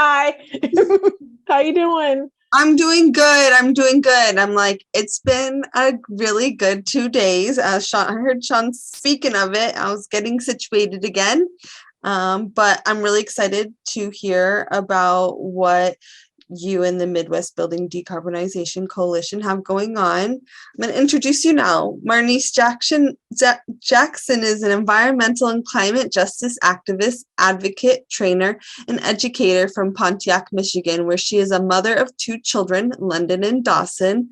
Hi. How you doing? I'm doing good. I'm like, it's been a really good 2 days. I heard Sean speaking of it. I was getting situated again. But I'm really excited to hear about what you and the Midwest Building Decarbonization Coalition have going on. I'm going to introduce you now. Marnese Jackson is an environmental and climate justice activist, advocate, trainer, and educator from Pontiac, Michigan, where she is a mother of 2 children, London and Dawson.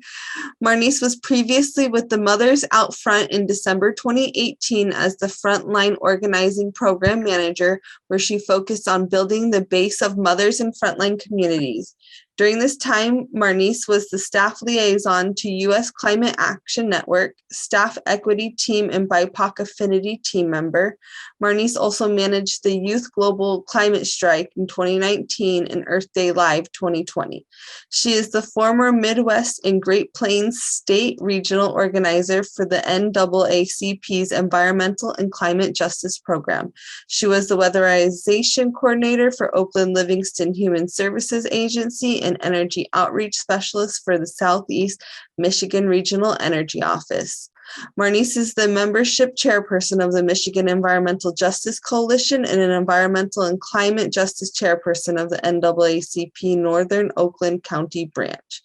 Marnese was previously with the Mothers Out Front in December 2018 as the Frontline Organizing Program Manager, where she focused on building the base of mothers in frontline communities. During this time, Marnese was the staff liaison to U.S. Climate Action Network, staff equity team and BIPOC Affinity team member. Marnese also managed the Youth Global Climate Strike in 2019 and Earth Day Live 2020. She is the former Midwest and Great Plains State Regional Organizer for the NAACP's Environmental and Climate Justice Program. She was the Weatherization Coordinator for Oakland Livingston Human Services Agency and Energy Outreach Specialist for the Southeast Michigan Regional Energy Office. Marnese is the membership chairperson of the Michigan Environmental Justice Coalition and an environmental and climate justice chairperson of the NAACP Northern Oakland County branch.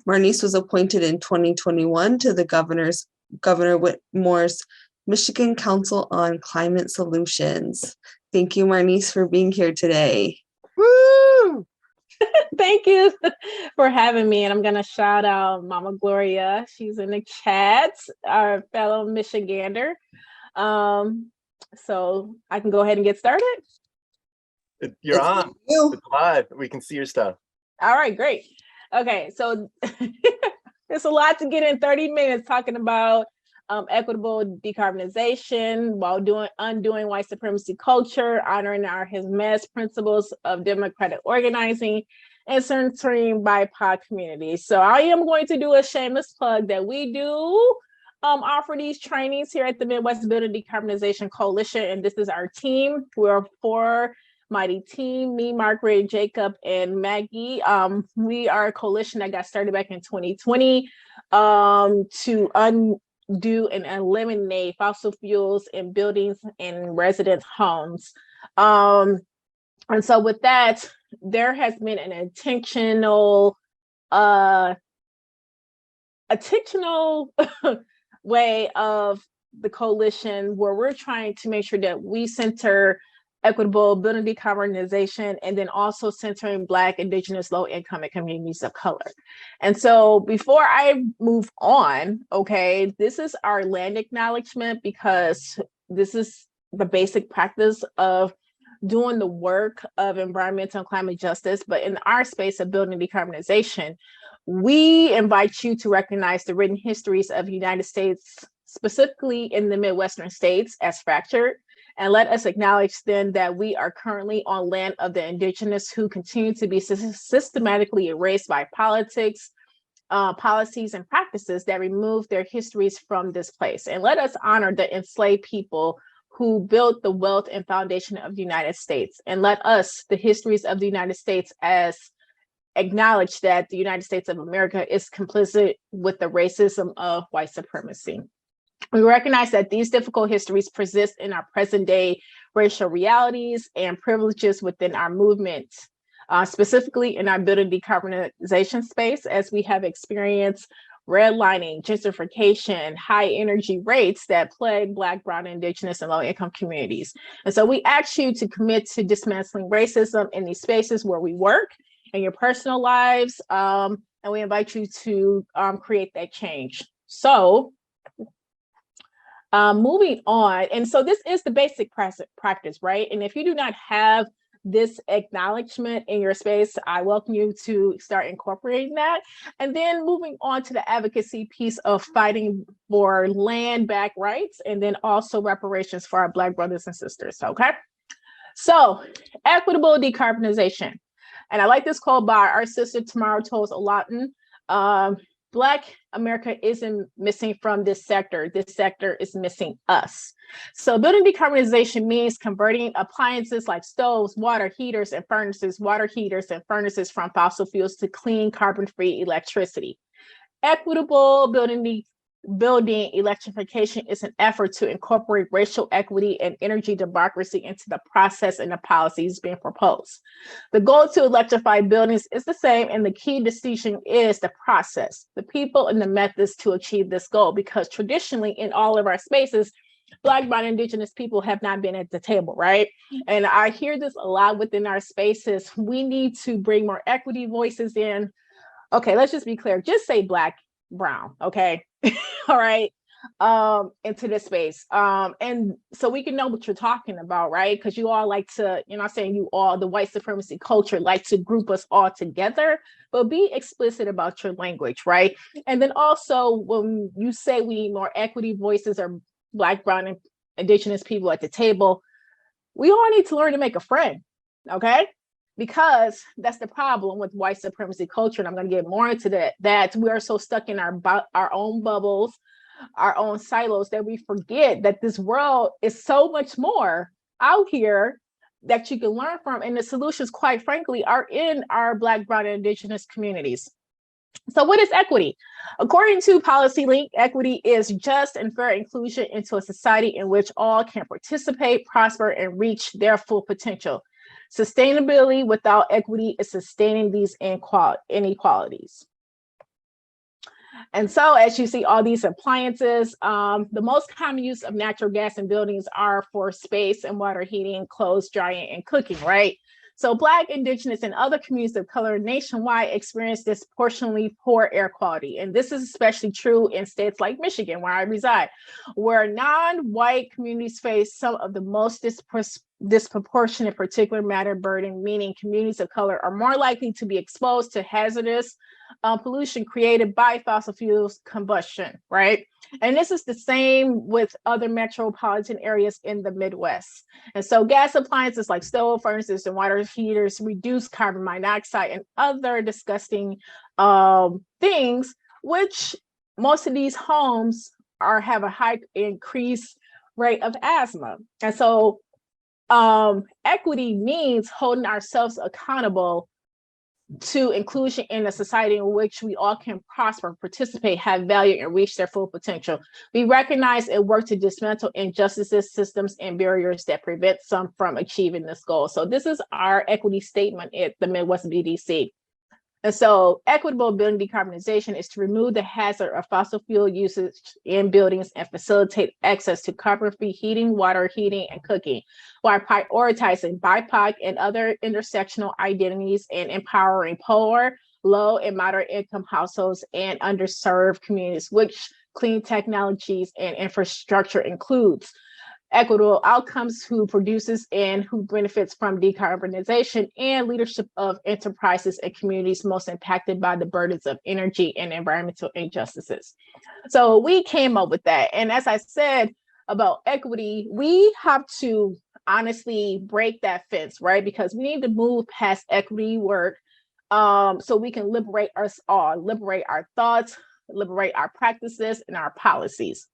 Marnese was appointed in 2021 to the Governor Whitmore's Michigan Council on Climate Solutions. Thank you, Marnese, for being here today. Woo! Thank you for having me. And I'm going to shout out Mama Gloria. She's in the chat, our fellow Michigander. So I can go ahead and get started. You're on. It's live. We can see your stuff. All right, great. Okay, so there's a lot to get in 30 minutes talking about equitable decarbonization while undoing white supremacy culture, honoring our Jemez principles of democratic organizing, and centering BIPOC communities. So I am going to do a shameless plug that we do offer these trainings here at the Midwest Building Decarbonization Coalition, and this is our team. We're a 4-mighty team, me, Margaret, Jacob, and Maggie. We are a coalition that got started back in 2020 to undo and eliminate fossil fuels in buildings and residence homes. And so with that, there has been an intentional way of the coalition where we're trying to make sure that we center equitable building decarbonization and then also centering Black, Indigenous, low-income and communities of color. And so before I move on, okay, this is our land acknowledgement because this is the basic practice of doing the work of environmental and climate justice. But in our space of building decarbonization, we invite you to recognize the written histories of the United States, specifically in the Midwestern states, as fractured. And let us acknowledge then that we are currently on land of the Indigenous who continue to be systematically erased by politics, policies, and practices that remove their histories from this place. And let us honor the enslaved people who built the wealth and foundation of the United States. And let us, the histories of the United States, as acknowledge that the United States of America is complicit with the racism of white supremacy. We recognize that these difficult histories persist in our present day racial realities and privileges within our movement, specifically in our building decarbonization space, as we have experienced redlining, gentrification, high energy rates that plague Black, Brown, Indigenous, and low-income communities. And so we ask you to commit to dismantling racism in these spaces where we work, in your personal lives, and we invite you to create that change. So moving on, and so this is the basic practice, right? And if you do not have this acknowledgement in your space, I welcome you to start incorporating that. And then moving on to the advocacy piece of fighting for land back rights, and then also reparations for our Black brothers and sisters, okay? So equitable decarbonization. And I like this quote by our sister Tamara Toles Olatin. Black America isn't missing from this sector is missing us. So building decarbonization means converting appliances like stoves, water heaters and furnaces from fossil fuels to clean carbon-free electricity. Equitable building electrification is an effort to incorporate racial equity and energy democracy into the process and the policies being proposed. The goal to electrify buildings is the same, and the key distinction is the process, the people, and the methods to achieve this goal, because traditionally in all of our spaces, Black, Brown, Indigenous people have not been at the table, right? And I hear this a lot within our spaces. We need to bring more equity voices in. Okay, let's just be clear. Just say Black, Brown, okay? All right, into this space. And so we can know what you're talking about, right? Because you all like to, I'm saying you all, the white supremacy culture, like to group us all together, but be explicit about your language, right? And then also when you say we need more equity voices or Black, Brown, and Indigenous people at the table, we all need to learn to make a friend, okay? Because that's the problem with white supremacy culture, and I'm going to get more into that we are so stuck in our own bubbles, our own silos, that we forget that this world is so much more out here that you can learn from, and the solutions, quite frankly, are in our Black, Brown, and Indigenous communities. So what is equity? According to PolicyLink, equity is just and fair inclusion into a society in which all can participate, prosper, and reach their full potential. Sustainability without equity is sustaining these inequalities. And so as you see all these appliances, the most common use of natural gas in buildings are for space and water heating, clothes drying, and cooking, right? So Black, Indigenous, and other communities of color nationwide experience disproportionately poor air quality. And this is especially true in states like Michigan, where I reside, where non-white communities face some of the most disproportionate particulate matter burden, meaning communities of color are more likely to be exposed to hazardous pollution created by fossil fuels combustion, right? And this is the same with other metropolitan areas in the Midwest. And so gas appliances like stove, furnaces, and water heaters reduce carbon monoxide and other disgusting things, which most of these homes have a high increased rate of asthma. And so equity means holding ourselves accountable to inclusion in a society in which we all can prosper, participate, have value, and reach their full potential. We recognize and work to dismantle injustices, systems, and barriers that prevent some from achieving this goal. So this is our equity statement at the Midwest BDC. And so equitable building decarbonization is to remove the hazard of fossil fuel usage in buildings and facilitate access to carbon-free heating, water heating, and cooking, while prioritizing BIPOC and other intersectional identities and empowering poor, low, and moderate income households and underserved communities, which clean technologies and infrastructure includes. Equitable outcomes, who produces and who benefits from decarbonization, and leadership of enterprises and communities most impacted by the burdens of energy and environmental injustices. So we came up with that. And as I said about equity, we have to honestly break that fence, right? Because we need to move past equity work so we can liberate us all, liberate our thoughts, liberate our practices and our policies.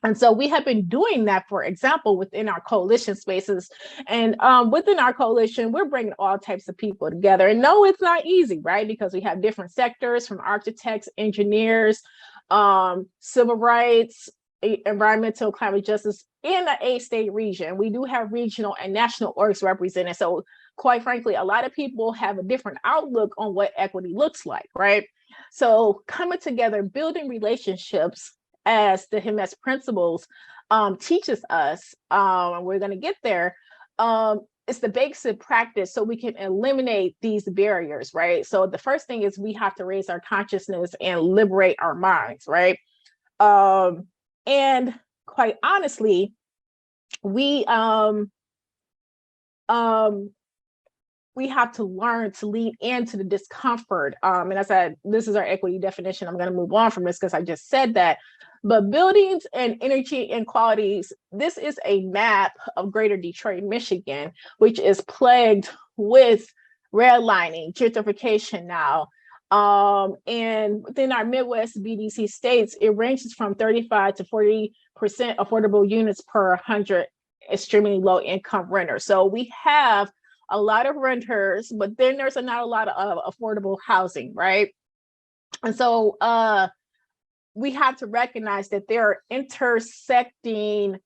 And so we have been doing that, for example, within our coalition spaces. And within our coalition, we're bringing all types of people together. And no, it's not easy, right? Because we have different sectors, from architects, engineers, civil rights, environmental, climate justice in the 8-state region. We do have regional and national orgs represented. So quite frankly, a lot of people have a different outlook on what equity looks like, right? So coming together, building relationships, as the Jemez principles teaches us, and we're going to get there, it's the basic practice so we can eliminate these barriers, right? So the first thing is we have to raise our consciousness and liberate our minds, right? And quite honestly, we have to learn to lean into the discomfort. And I said, this is our equity definition. I'm going to move on from this because I just said that. But buildings and energy inequalities, this is a map of Greater Detroit, Michigan, which is plagued with redlining, gentrification now, And within our Midwest BDC states, it ranges from 35 to 40% affordable units per 100 extremely low income renters. So we have a lot of renters, but then there's not a lot of affordable housing, right? And so we have to recognize that there are intersecting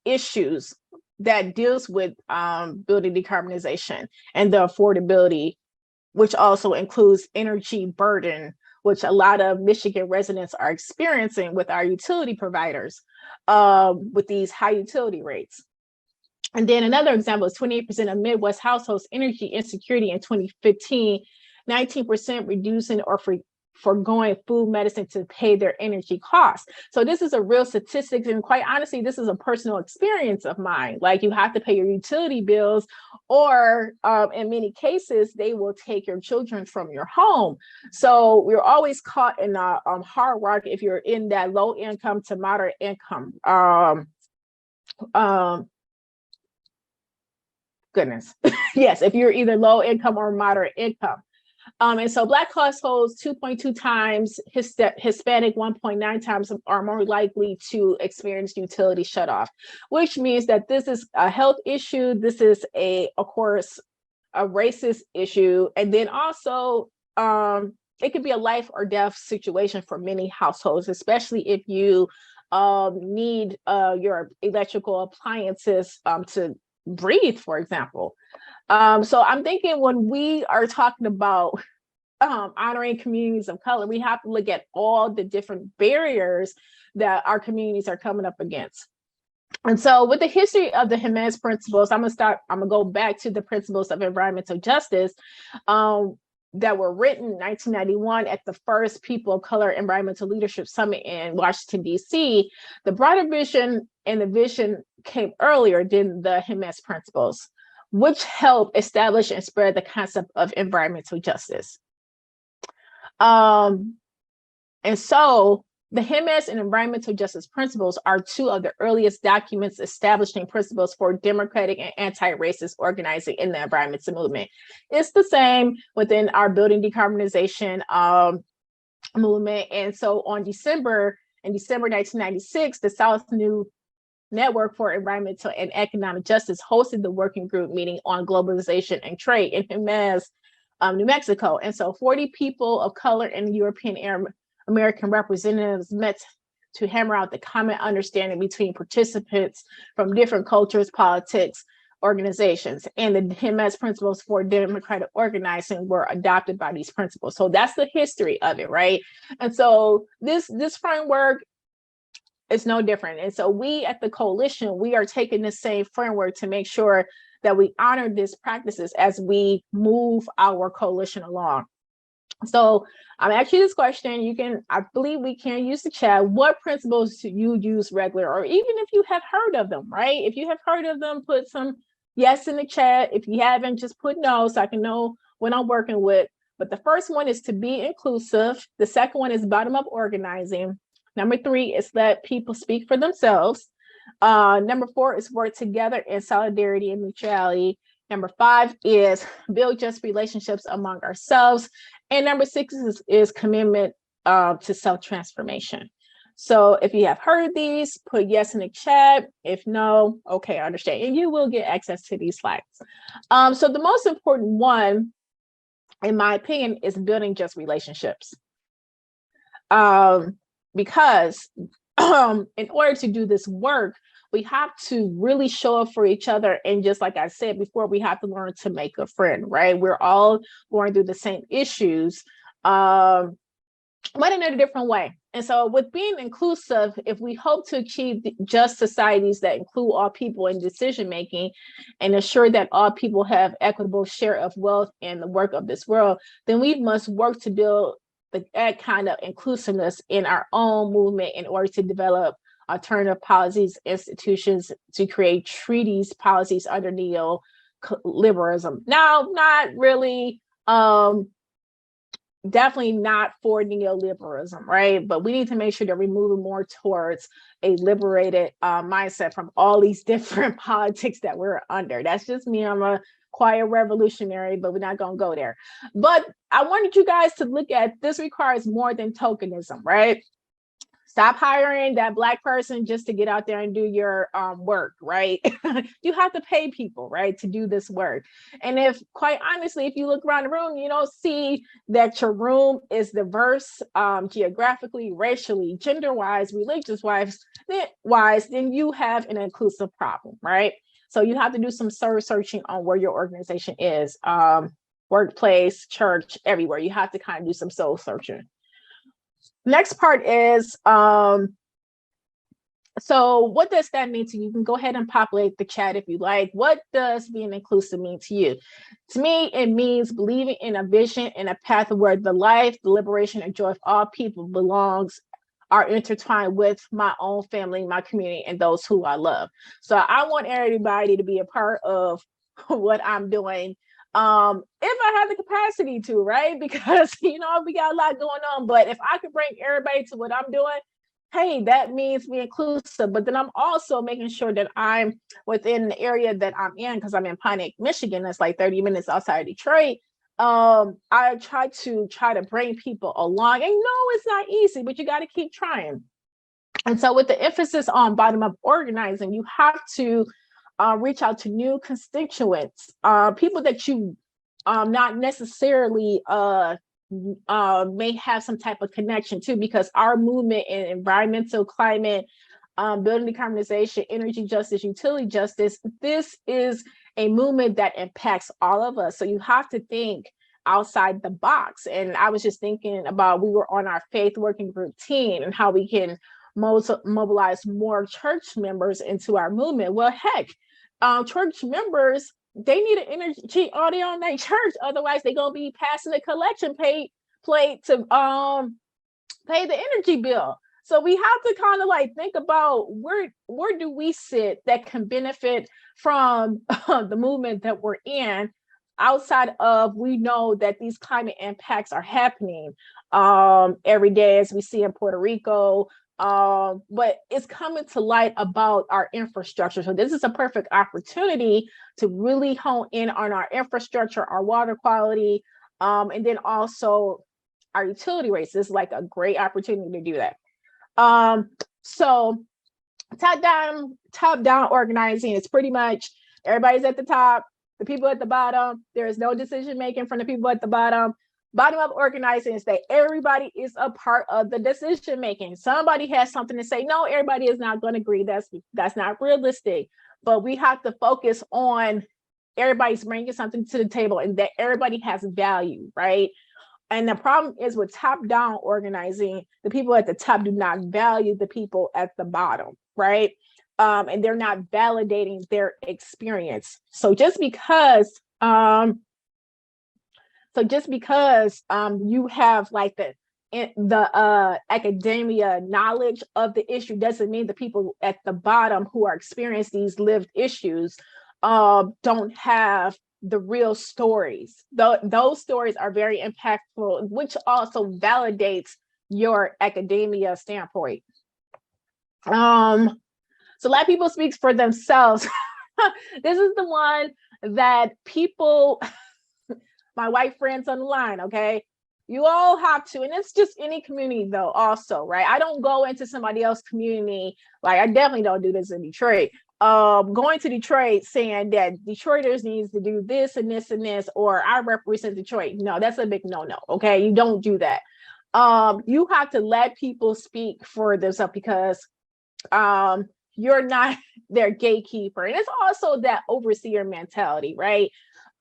issues that deals with building decarbonization and the affordability, which also includes energy burden, which a lot of Michigan residents are experiencing with our utility providers with these high utility rates. And then another example is 28% of Midwest households energy insecurity in 2015, 19% reducing or foregoing food, medicine to pay their energy costs. So this is a real statistic, and quite honestly, this is a personal experience of mine. Like, you have to pay your utility bills, or in many cases, they will take your children from your home. So we're always caught in a hard work if you're in that low income to moderate income. Yes, if you're either low income or moderate income. And so Black households 2.2 times, Hispanic 1.9 times are more likely to experience utility shutoff, which means that this is a health issue. This is of course, a racist issue. And then also, it could be a life or death situation for many households, especially if you need your electrical appliances to breathe, for example. So I'm thinking when we are talking about honoring communities of color, we have to look at all the different barriers that our communities are coming up against. And so with the history of the Jemez principles, I'm gonna go back to the principles of environmental justice that were written in 1991 at the first People of Color Environmental Leadership Summit in Washington, D.C. The broader vision and the vision came earlier than the Jemez principles, which helped establish and spread the concept of environmental justice. And so the Jemez and environmental justice principles are two of the earliest documents establishing principles for democratic and anti-racist organizing in the environmental movement. It's the same within our building decarbonization movement. And so in December 1996, the South New Network for Environmental and Economic Justice hosted the working group meeting on globalization and trade in Jemez, New Mexico. And so 40 people of color and European American representatives met to hammer out the common understanding between participants from different cultures, politics, organizations. And the Jemez principles for democratic organizing were adopted by these principles. So that's the history of it, right? And so this framework is no different. And so we at the coalition, we are taking the same framework to make sure that we honor these practices as we move our coalition along. So I'm asking you this question. I believe we can use the chat. What principles do you use regular, or even if you have heard of them, right? If you have heard of them, put some yes in the chat. If you haven't, just put no so I can know what I'm working with. But the first one is to be inclusive. The second one is bottom-up organizing. Number 3 is let people speak for themselves. Number 4 is work together in solidarity and mutuality. Number 5 is build just relationships among ourselves. And number 6 is commitment to self-transformation. So if you have heard these, put yes in the chat. If no, okay, I understand. And you will get access to these slides. So the most important one, in my opinion, is building just relationships. Because in order to do this work, we have to really show up for each other. And just like I said before, we have to learn to make a friend, right? We're all going through the same issues, but in a different way. And so with being inclusive, if we hope to achieve just societies that include all people in decision-making and ensure that all people have equitable share of wealth and the work of this world, then we must work to build that kind of inclusiveness in our own movement in order to develop alternative policies, institutions, to create treaties, policies under neoliberalism. Now, not really definitely not for neoliberalism, right? But we need to make sure that we're moving more towards a liberated mindset from all these different politics that we're under. That's just me. I'm a quiet revolutionary, but we're not going to go there. But I wanted you guys to look at this requires more than tokenism, right? Stop hiring that Black person just to get out there and do your work, right? You have to pay people, right, to do this work. And if, quite honestly, if you look around the room, you don't see that your room is diverse geographically, racially, gender-wise, religious-wise, then you have an inclusive problem, right? So you have to do some soul searching on where your organization is, workplace, church, everywhere. You have to kind of do some soul searching. Next part is, so what does that mean to you? You can go ahead and populate the chat if you like. What does being inclusive mean to you? To me, it means believing in a vision and a path where the life, the liberation, and joy of all people are intertwined with my own family, my community, and those who I love. So I want everybody to be a part of what I'm doing. If I have the capacity to, right? Because, we got a lot going on, but if I could bring everybody to what I'm doing, hey, that means be inclusive. But then I'm also making sure that I'm within the area that I'm in, because I'm in Pontiac, Michigan. That's like 30 minutes outside of Detroit. I try to bring people along. And no, it's not easy, but you got to keep trying. And so with the emphasis on bottom-up organizing, you have to reach out to new constituents, people that you not necessarily may have some type of connection to, because our movement in environmental, climate, building decarbonization, energy justice, utility justice, this is a movement that impacts all of us. So you have to think outside the box. And I was just thinking about, we were on our faith working group team and how we can mobilize more church members into our movement. Well, heck, church members, they need an energy audit on their church. Otherwise, they're going to be passing a collection plate to pay the energy bill. So we have to kind of like think about where do we sit that can benefit from the movement that we're in, outside of, we know that these climate impacts are happening every day, as we see in Puerto Rico. But it's coming to light about our infrastructure. So this is a perfect opportunity to really hone in on our infrastructure, our water quality, and then also our utility rates. This is like a great opportunity to do that. So top down organizing is pretty much everybody's at the top, the people at the bottom. There is no decision making from the people at the bottom. Bottom up organizing is that everybody is a part of the decision making. Somebody has something to say. No, everybody is not going to agree. That's not realistic. But we have to focus on everybody's bringing something to the table and that everybody has value, right? And the problem is with top-down organizing, the people at the top do not value the people at the bottom, right? And they're not validating their experience. So just because you have like the academia knowledge of the issue doesn't mean the people at the bottom who are experiencing these lived issues don't have the real stories. Those stories are very impactful, which also validates your academia standpoint. So let people speak for themselves. This is the one that people, my white friends on the line, okay? You all have to, and it's just any community though also, right? I don't go into somebody else's community, like I definitely don't do this in Detroit. Going to Detroit saying that Detroiters needs to do this and this and this, or I represent Detroit. No, that's a big no-no, okay? You don't do that. You have to let people speak for themselves, because you're not their gatekeeper. And it's also that overseer mentality, right?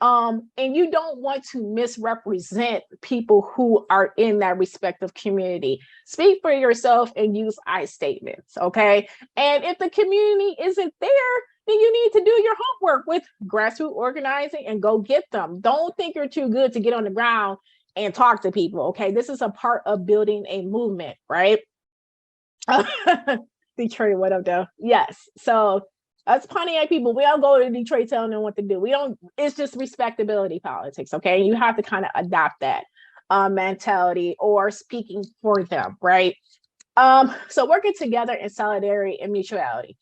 And you don't want to misrepresent people who are in that respective community. Speak for yourself and use I statements, okay? And if the community isn't there, then you need to do your homework with grassroots organizing and go get them. Don't think you're too good to get on the ground and talk to people, okay? This is a part of building a movement, right? Detroit, what up, though? Yes. So us Pontiac people, we don't go to Detroit telling them what to do. We don't, it's just respectability politics, okay? You have to kind of adopt that. mentality or speaking for them, right? So working together in solidarity and mutuality.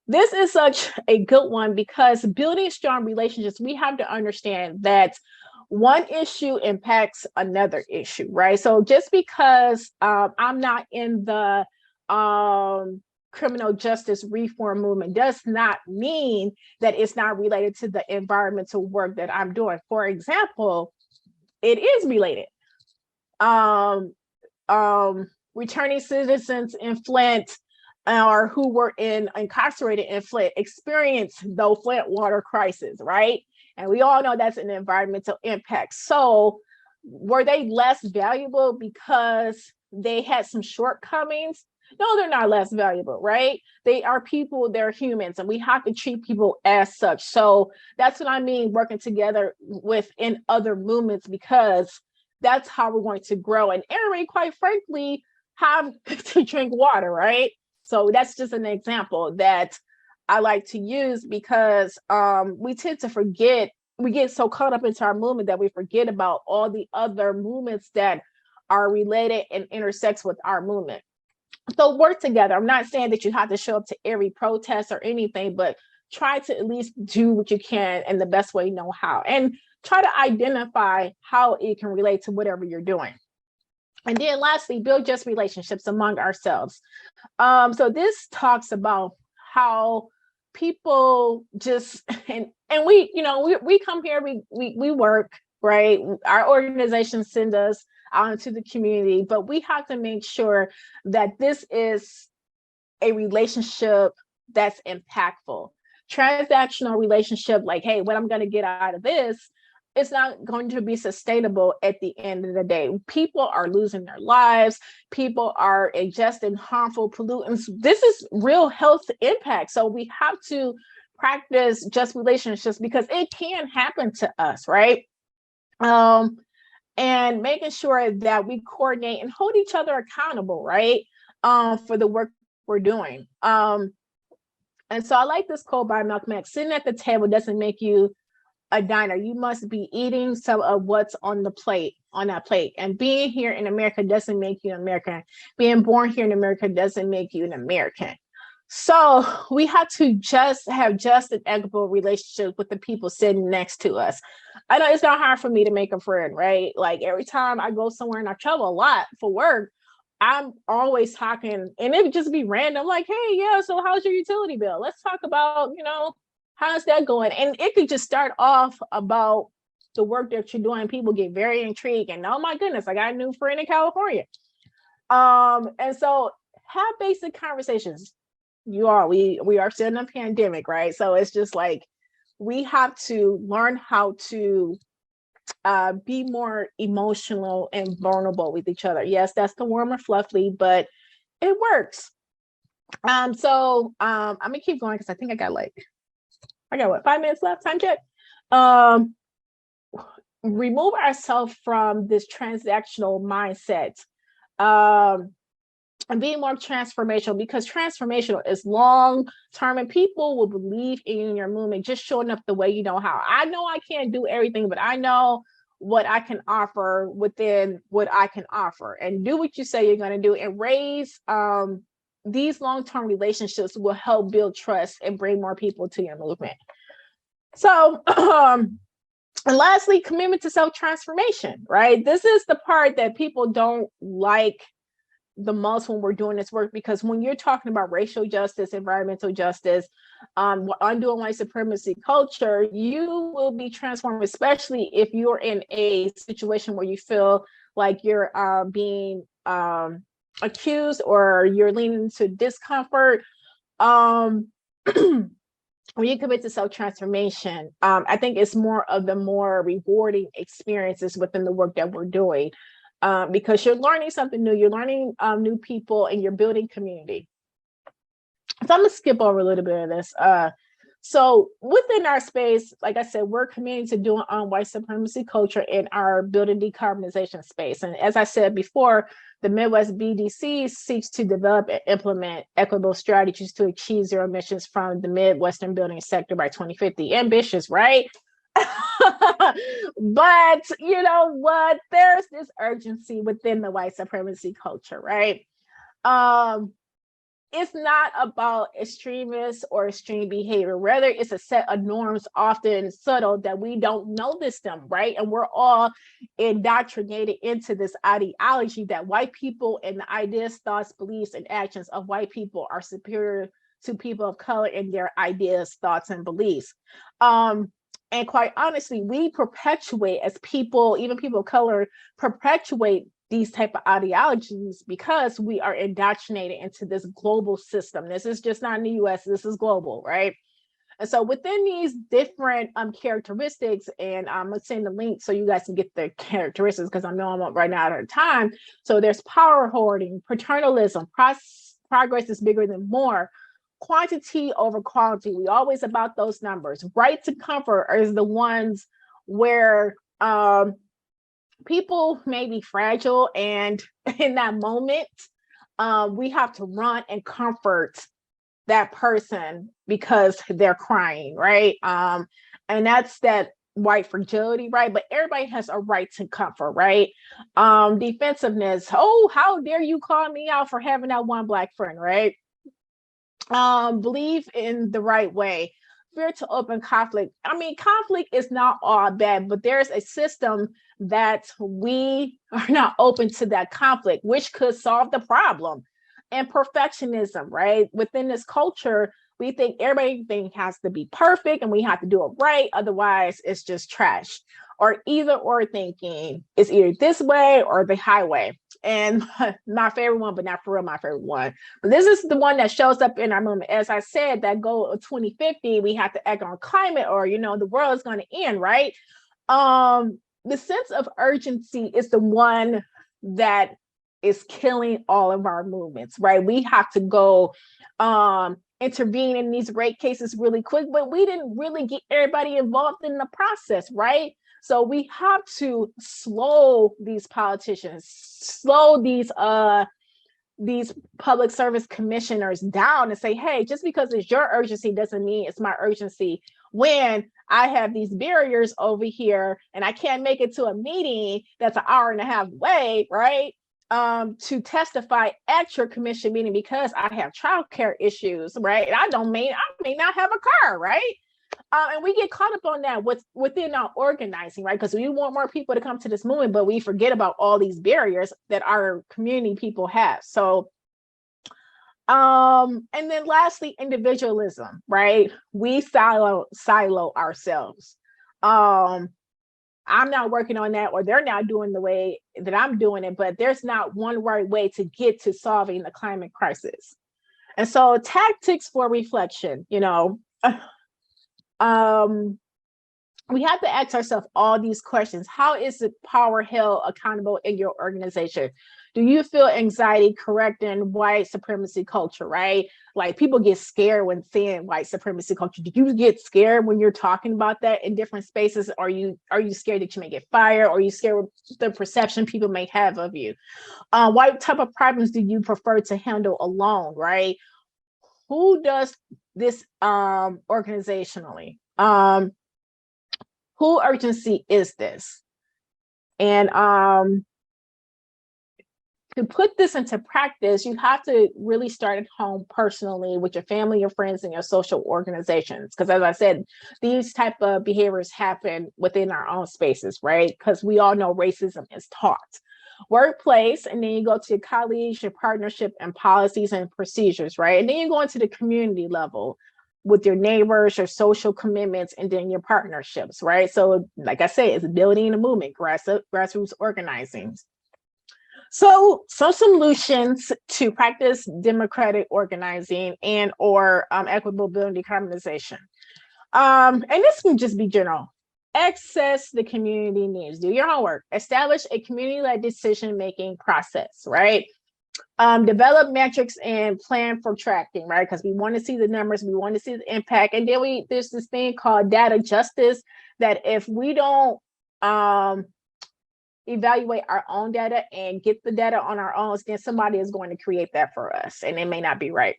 This is such a good one because building strong relationships, we have to understand that one issue impacts another issue, right? So just because I'm not in the criminal justice reform movement does not mean that it's not related to the environmental work that I'm doing. For example, it is related. Returning citizens in Flint or who were incarcerated in Flint experienced the Flint water crisis, right? And we all know that's an environmental impact. So were they less valuable because they had some shortcomings? No, they're not less valuable, right? They are people, they're humans, and we have to treat people as such. So that's what I mean, working together within other movements, because that's how we're going to grow. And everybody, quite frankly, have to drink water, right? So that's just an example that I like to use because we tend to forget, we get so caught up into our movement that we forget about all the other movements that are related and intersects with our movement. So work together. I'm not saying that you have to show up to every protest or anything, but try to at least do what you can in the best way you know how. And try to identify how it can relate to whatever you're doing. And then lastly, build just relationships among ourselves. So this talks about how people just, and we, you know, we come here, we work, right? Our organizations send us out into the community, but we have to make sure that this is a relationship that's impactful. Transactional relationship, like, hey, what I'm going to get out of this, it's not going to be sustainable at the end of the day. People are losing their lives. People are ingesting harmful pollutants. This is real health impact. So we have to practice just relationships because it can happen to us, right? And making sure that we coordinate and hold each other accountable, right? For the work we're doing. And so I like this quote by Malcolm X: sitting at the table doesn't make you a diner. You must be eating some of what's on the plate, on that plate. And being here in America doesn't make you an American. Being born here in America doesn't make you an American. So we have to just have just an equitable relationship with the people sitting next to us. I know it's not hard for me to make a friend, right? Like every time I go somewhere and I travel a lot for work, I'm always talking, and it would just be random, like, hey, yeah, so how's your utility bill? Let's talk about, you know, how's that going? And it could just start off about the work that you're doing. People get very intrigued and, oh my goodness, I got a new friend in California. And so have basic conversations. We are still in a pandemic, right? So it's just like, we have to learn how to be more emotional and vulnerable with each other. Yes, that's the warm and fluffy, but it works. So I'm gonna keep going because I think I got what, 5 minutes left, time check. Remove ourselves from this transactional mindset. And being more transformational, because transformational is long term and people will believe in your movement just showing up the way you know how. I know I can't do everything, but I know what I can offer within what I can offer, and do what you say you're going to do, and raise these long-term relationships will help build trust and bring more people to your movement. So and lastly, commitment to self-transformation, right? This is the part that people don't like the most when we're doing this work, because when you're talking about racial justice, environmental justice, undoing white supremacy culture, you will be transformed, especially if you're in a situation where you feel like you're being accused or you're leaning into discomfort. When you commit to self-transformation, I think it's more of the more rewarding experiences within the work that we're doing. Because you're learning something new, you're learning new people, and you're building community. So I'm gonna skip over a little bit of this. So within our space, like I said, we're committed to doing white supremacy culture in our building decarbonization space. And as I said before, the Midwest BDC seeks to develop and implement equitable strategies to achieve zero emissions from the Midwestern building sector by 2050. Ambitious, right? But you know what? There's this urgency within the white supremacy culture, right? Um, it's not about extremists or extreme behavior. Rather, it's a set of norms, often subtle, that we don't notice them, right? And we're all indoctrinated into this ideology that white people and the ideas, thoughts, beliefs, and actions of white people are superior to people of color in their ideas, thoughts, and beliefs. And quite honestly, we perpetuate, as people, even people of color, perpetuate these type of ideologies because we are indoctrinated into this global system. This is just not in the US, this is global, right? And so within these different characteristics, and I'm gonna send the link so you guys can get the characteristics because I know I'm right now out of time. So there's power hoarding, paternalism, progress is bigger than more, quantity over quality. We always about those numbers. Right to comfort is the ones where people may be fragile, and in that moment, we have to run and comfort that person because they're crying, right? And that's that white fragility, right? But everybody has a right to comfort, right? Defensiveness. Oh, how dare you call me out for having that one Black friend, right? Believe in the right way. Fear to open conflict. I mean, conflict is not all bad, but there's a system that we are not open to that conflict, which could solve the problem. And perfectionism, right? Within this culture, we think everything has to be perfect and we have to do it right. Otherwise, it's just trash. Or either or thinking it's either this way or the highway. And my favorite one, but not for real, my favorite one. But this is the one that shows up in our movement. As I said, that goal of 2050, we have to act on climate or, you know, the world is going to end, right? The sense of urgency is the one that is killing all of our movements, right? We have to go intervene in these rate cases really quick, but we didn't really get everybody involved in the process, right? So we have to slow these politicians, slow these public service commissioners down and say, hey, just because it's your urgency doesn't mean it's my urgency. When I have these barriers over here and I can't make it to a meeting that's an hour and a half away, right? To testify at your commission meeting because I have childcare issues, right? And I may not have a car, right? And we get caught up on that within our organizing, right? Because we want more people to come to this movement, but we forget about all these barriers that our community people have. So, and then lastly, individualism, right? We silo ourselves. I'm not working on that, or they're not doing the way that I'm doing it, but there's not one right way to get to solving the climate crisis. And so tactics for reflection, you know, we have to ask ourselves all these questions. How is the power held accountable in your organization? Do you feel anxiety correcting white supremacy culture, right? Like people get scared when saying white supremacy culture. Do you get scared when you're talking about that in different spaces? Are you scared that you may get fired? Or are you scared with the perception people may have of you? What type of problems do you prefer to handle alone, right? Who does this organizationally? Who urgency is this? And to put this into practice, you have to really start at home personally with your family, your friends, and your social organizations. Because as I said, these type of behaviors happen within our own spaces, right? Because we all know racism is taught. Workplace, and then you go to your colleagues, your partnership, and policies and procedures, right? And then you go into the community level with your neighbors, your social commitments, and then your partnerships, right? So like I said, it's building a movement, grassroots organizing. So some solutions to practice democratic organizing and or equitable building decarbonization. And this can just be general. Access the community needs, do your homework, establish a community-led decision-making process, right? Develop metrics and plan for tracking, right? Because we want to see the numbers, we want to see the impact. And then there's this thing called data justice, that if we don't evaluate our own data and get the data on our own, then somebody is going to create that for us, and it may not be right.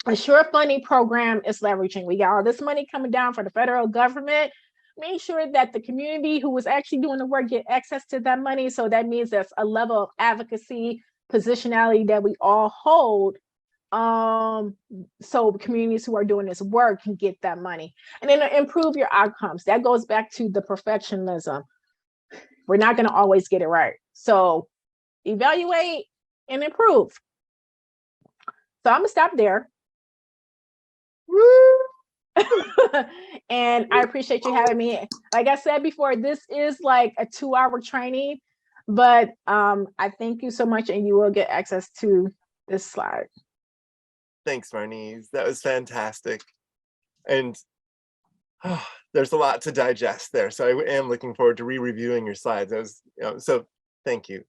A sure funding program is leveraging. We got all this money coming down for the federal government. make sure that the community who was actually doing the work get access to that money. So that means there's a level of advocacy, positionality that we all hold. So communities who are doing this work can get that money, and then improve your outcomes. That goes back to the perfectionism. We're not going to always get it right. So evaluate and improve. So I'm gonna stop there. And I appreciate you having me. Like I said before, this is like a 2-hour training, but I thank you so much, and you will get access to this slide. Thanks, Marnese. That was fantastic. And there's a lot to digest there. So I am looking forward to re-reviewing your slides. So thank you.